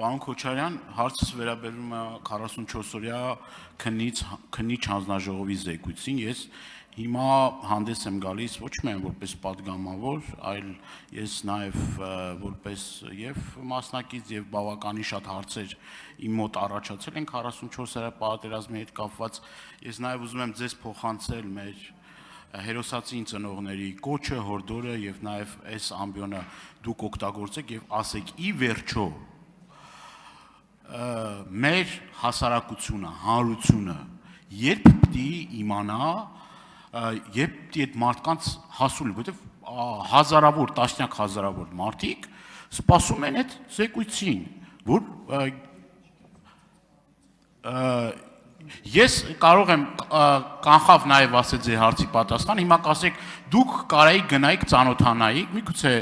Պարոն Քոչարյան, հարցս վերաբերում է 44-օրյա քննիչ հանձնաժողովի զեկույցին, ես հիմա հանդես եմ գալիս ոչ միայն որպես պատգամավոր, այլ ես նաև որպես եւ մասնակից եւ բավականին շատ հարցեր իմ մոտ առաջացել են 44-օրյա պատերազմի հետ կապված, ես նաև ուզում եմ ձեզ փոխանցել մեր հերոսացին ծնողների կոչը, հորդորը եւ նաև այս ամբիոնը դուք օգտագործեք եւ ասեք ի վերջո մեր հասարակությունը, հանրությունը երբ պիտի իմանա, երբ պիտի այդ մարդկանց հասու լինի, որովհետև հազարավոր, տասնյակ հազարավոր մարդիկ սպասում են այդ զեկույցին, որ ես կարող եմ կանխավ նաև ասել ձեր հարցի պատասխան, հիմա կասեք դուք կարայիք գնայիք ծանոթանայիք, միգուցե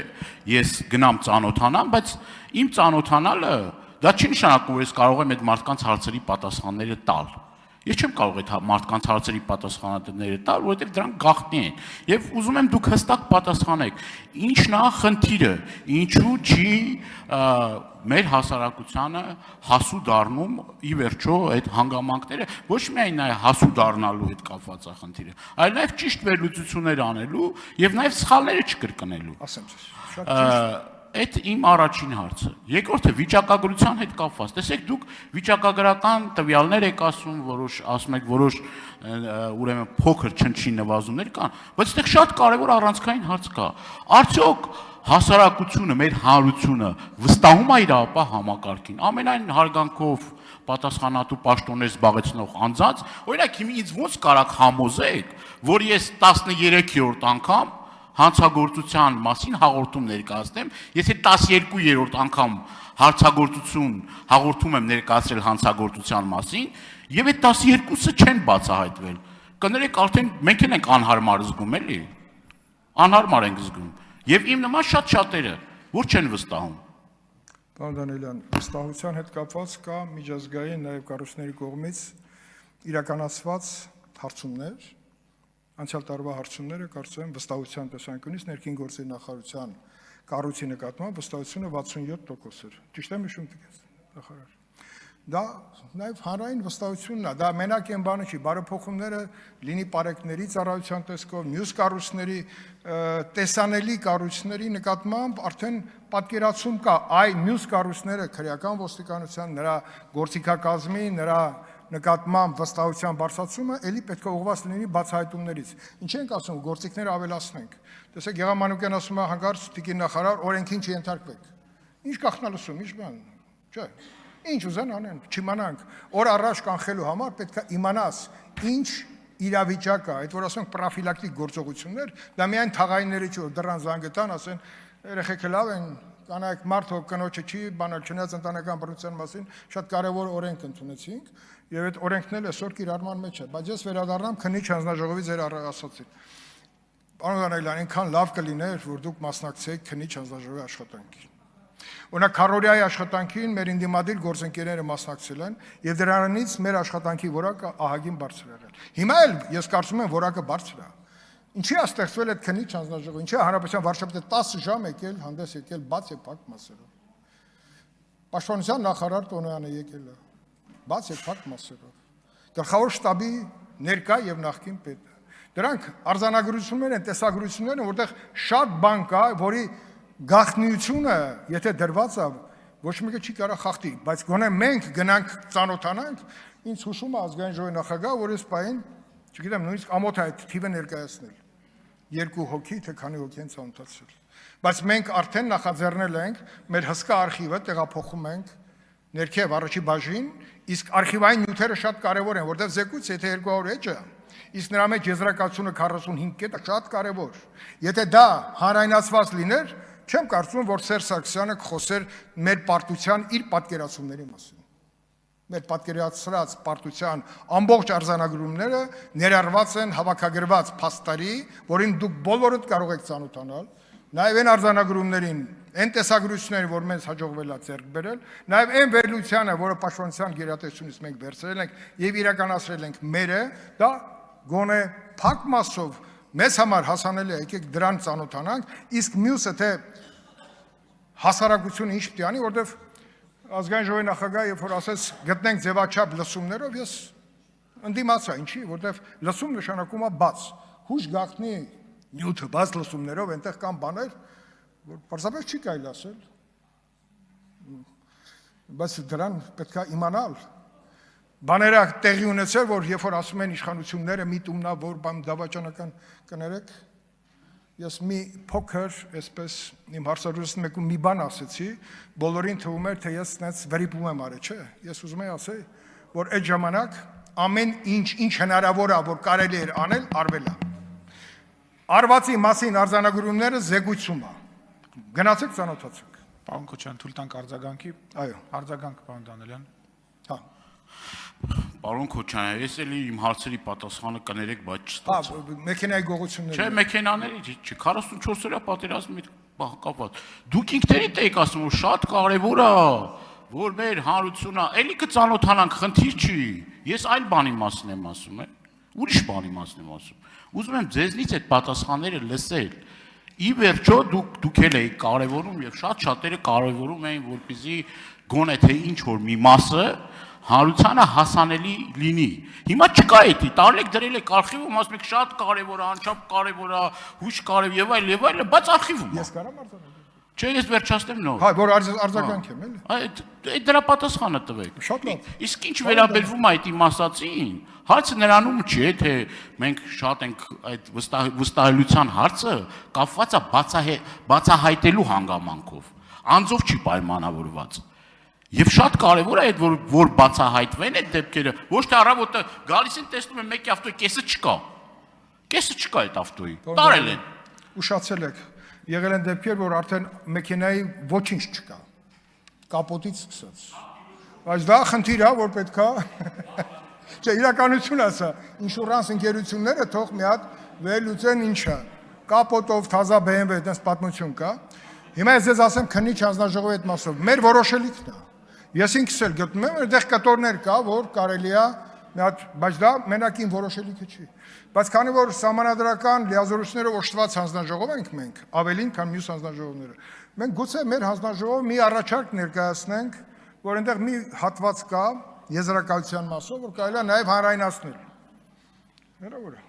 ես գնամ ծանոթանամ, բայց իմ ծանոթանալը դա չի նշանակում, որ ես կարող եմ այդ մարդկանց հարցերի պատասխանները տալ։ Ես չեմ կարող այդ մարդկանց հարցերի պատասխանները տալ, որովհետև դրանք գաղտնի են։ Եվ ուզում եմ դուք հստակ պատասխանեք, ինչն է խնդիրը, ինչու չի մեր հասարակությանը հասու դառնում ի վերջո այդ հանգամանքները, ոչ միայն հասու դառնալու հետ կապված է խնդիրը, այլ նաև ճիշտ վերլուծություններ անելու եւ նաև սխալները չկրկնելու։ Ասեմ ձեզ, շատ ճիշտ։ Այդ իմ առաջին հարցը։ Երկրորդը վիճակագրության հետ կապված։ Տեսեք, դուք վիճակագրական տվյալներ եք ասում, ասում եք որոշ ուրեմն փոքր չնչին նվազումներ կան, բայց այդտեղ շատ կարևոր առանցքային հարց կա։ Արդյոք հասարակությունը, մեր հանրությունը վստահում է իր ապա համակարգին։ Ամենայն հարգանքով պատասխանատու պաշտոններ զբաղեցնող անձանց, օրինակ հիմա ինձ ոնց կարաք համոզեք, որ ես 13-րդ անգամ հանցագործության մասին հաղորդում ներկայացնեմ, եթե 12-րդ անգամ հարցագործություն հաղորդում եմ ներկայացրել հանցագործության մասին, եւ այդ 12-ը չեն բացահայտվել։ Կներեք, արդեն մենք ենք անհարմար զգում, էլի։ Անհարմար ենք զգում։ Եվ իմ նման շատ շատերը, որ չեն վստահում։ Պարոն Դանիելյան, վստահության հետ կապված կա միջազգային նաեւ կառույցների կողմից իրականացված հարցումներ, անցյալ տարվա հարցումները կարծում եմ վստահության տեսանկյունից ներքին գործերի նախարարության կառույցի նկատմամբ վստահությունը 67% էր։ Ճիշտ եմ հիշում նախարար։ Դա նաև հանրային վստահությունն է, դա մենակ այն բանը չի, բարեփոխումները լինի պարեկների ծառայության տեսքով, մյուս կառույցների տեսանելի կառույցների նկատմամբ արդեն պատկերացում կա, այ մյուս կառույցները քրեական ոստիկանության, նրա գործիքակազմի, նրա նկատմամբ վստահության բարձրացումը էլի պետք է ուղղված լինի բացահայտումներից։ Ինչ ենք ասում, գործիքները ավելացնենք։ Տեսեք, Եղամանուկյան ասում է հանկարծ տիկին նախարար, օրենքին չենթարկվեք։ Ինչ կախնալսում, ինչ բան, չէ։ Ինչ ուզեն անեն, չիմանանք։ Օր առաջ կանխելու համար պետք է իմանաս ինչ իրավիճակ է, այդ որ ասենք պրոֆիլակտիկ գործողություններ, դա միայն թաղայինների չի, որ դռան զանգետան, ասեն, երեխեքը լավ են, կանայք մարդը կնոջը չի, բանալ չնայած ընտանեկան բռնության մասին շատ կարևոր օրենք ընդունեցինք, եւ այդ օրենքն էլ այսօր կիրառման մեջ է, բայց ես վերադառնամ քննիչ հանձնաժողովի ձեր ասացին։ Պարոն Դանիելյան, այնքան լավ կլիներ, որ դուք մասնակցեիք քննիչ հանձնաժողովի աշխատանքին։ Օրինակ քարորիայի աշխատանքին մեր ինդիմադիր գործընկերները մասնակցել են եւ դրանից մեր աշխատանքի որակը ահագին բարձր եղել։ Հիմա էլ ես կարծում եմ որակը բարձր է։ Ինչի է ստեղծվել այդ քննիչ հանձնաժողովը, ինչի է հանրապետության վարչապետը 10 ժամ եկել, հանդես եկել բաց եւ փակ մասերով։ Պաշտպանության նախարար Տոնոյանը եկել է, բաց եւ փակ մասերով։ Գլխավոր շտաբի ներկա եւ նախկին պետը։ Դրանք արձանագրություններ են, տեսագրություններ են, որտեղ շատ բան կա, որի գաղտնիությունը, եթե դրված է, ոչ մեկը չի կարող խախտի, բայց գոնե մենք գնանք ծանոթանանք, ինձ հուշում է ազգային ժողովի նախագահ, որ այս պահին, չգիտեմ, նույնիսկ ամոթ է այդ թիվը ներկայացնել։ 2 հոգի, թե քանի հոգի են ծանոթացել։ Բայց մենք արդեն նախաձեռնել ենք, մեր հսկա արխիվը տեղափոխում ենք ներքև առաջի բաժին, իսկ արխիվային նյութերը շատ կարևոր են, որտեղ զեկույց, եթե 200 էջ է, իսկ նրա մեջ եզրակացությունը 45 կետը շատ կարևոր։ Եթե դա հանրայնացված լիներ, չեմ կարծում, որ Սերժ Սարգսյանը կխոսեր մեր պարտության իր պատկերացումների մասին։ Մեր պատկերացրած պարտության ամբողջ արձանագրումները ներառված են հավաքագրված փաստարի, որին դուք բոլորդ կարող եք ծանոթանալ, նաև այն արձանագրումներին, այն տեսագրություններին, որ մեզ հաջողվել է ձեռք բերել, նաև այն վերլուծությանը, որը պաշտպանության գերատեսչությունից մենք վերցրել ենք եւ իրականացրել ենք մերը, դա գոնե փակ մասով մեզ համար հասանելի է, եկեք դրան ծանոթանանք, իսկ մյուսը թե հասարակությունը ինչ պիտի անի, որտեվ ազգային ժողովի նախագահը երբ որ ասեց գտնենք ձևաչափ լսումներով, ես ընդդիմացա, ինչի, որտեվ լսում նշանակում է բաց։ Հուշ գաղտնի նյութը բաց լսումներով, այնտեղ կան բաներ, որ պարզապես չի կարելի ասել։ Բայց դրան պետք է իմանալ։ Բաները տեղի ունեցել, որ երբ որ ասում են իշխանությունները միտումնա, որ բան դավաճանական կներեք, ես մի փոքր, այսպես իմ հարցազրույցի մեկում մի բան ասեցի, բոլորին թվում էր, թե ես այնց վրիպում եմ արել, չէ։ Ես ուզում եմ ասել, որ այդ ժամանակ ամեն ինչ հնարավոր է, որ կարելի էր անել, արվել է։ Արվածի մասին արձանագրումները զեկույցում է։ Գնացեք ծանոթացեք։ Պարոն Քոչարյան, թույլ տանք արձագանքի։ Այո։ Արձագանք, պարոն Դանիելյան։ Հա։ Պարոն Քոչարյան, ես էլի իմ հարցերի պատասխանը կներեք, բայց չստացա։ Մեքենայի գողությունները։ Չէ, մեքենաների չի, 44-օրյա պատերազմի կապված։ Դուք ինքներիդ եք ասում, որ շատ կարևոր է, որ մեր հանրությունը էլի կծանոթանանք, խնդիր չի։ Ես այլ բանի մասին եմ ասում, ուրիշ բանի մասին եմ ասում։ Ուզում եմ ձեզնից այդ պատասխանները լսել։ Ի վերջո դուք էլ եք կարևորում եւ շատ շատերը կարևորում էին, որպեսզի գոնե թե ինչ որ մի մասը հանրությանը հասանելի լինի։ Հիմա չկա էդի, տարիք դրել եք արխիվում, ասում եք շատ կարևոր է, անչափ կարևոր է, հույժ կարևոր եւ այլ, բայց արխիվում է։ Ես կարամ արձանագրել։ Չէ, ես վերջացնեմ նոր։ Հա, որ արձագանք եմ, էլի։ Այդ դրա պատասխանը տվեք։ Շատ լավ։ Իսկ ինչ վերաբերվում է այդ իմ ասածին, հարցը նրանում չի, թե մենք շատ ենք այդ վստահելիության հարցը կապված է բացահայտելու հանգամանքով։ Անձով չի պայմանավորված։ Եվ շատ կարևոր է այդ որ բացահայտվեն այդ դեպքերը, ոչ թե առավոտը գալիս են տեսնում են մեկի ավտոյի կեսը չկա։ Կեսը չկա այդ ավտոյի։ Տարել են։ Ուշացել եք։ Եղել են դեպքեր, որ արդեն մեքենայի ոչինչ չկա։ Կապոտից սկսած։ Բայց դա խնդիր է, որ պետքա չէ, իրականություն ասա, ինշուրանս ընկերությունները թող մի հատ վերլուծեն ինչա։ Կապոտով թազա BMW այդպես պատմություն կա։ Հիմա ես ձեզ ասեմ քննիչ հանձնաժողովի այդ մասով։ Մեր որոշելիքն է։ Ես ինքս էլ գտնում եմ, այդտեղ կտորներ կա, որ կարելի է մի հատ, բայց դա մենակին որոշելիքը չի։ Բայց քանի որ սահմանադրական լիազորություններով օժտված հանձնաժողով ենք մենք, ավելին, քան մյուս հանձնաժողովները, մենք գուցե մեր հանձնաժողովը մի առաջարկ ներկայացնենք, որ այնտեղ մի հատված կա եզրակացության մասով, որ կարելի է նաև հանրայնացնել։ Հնարավոր է։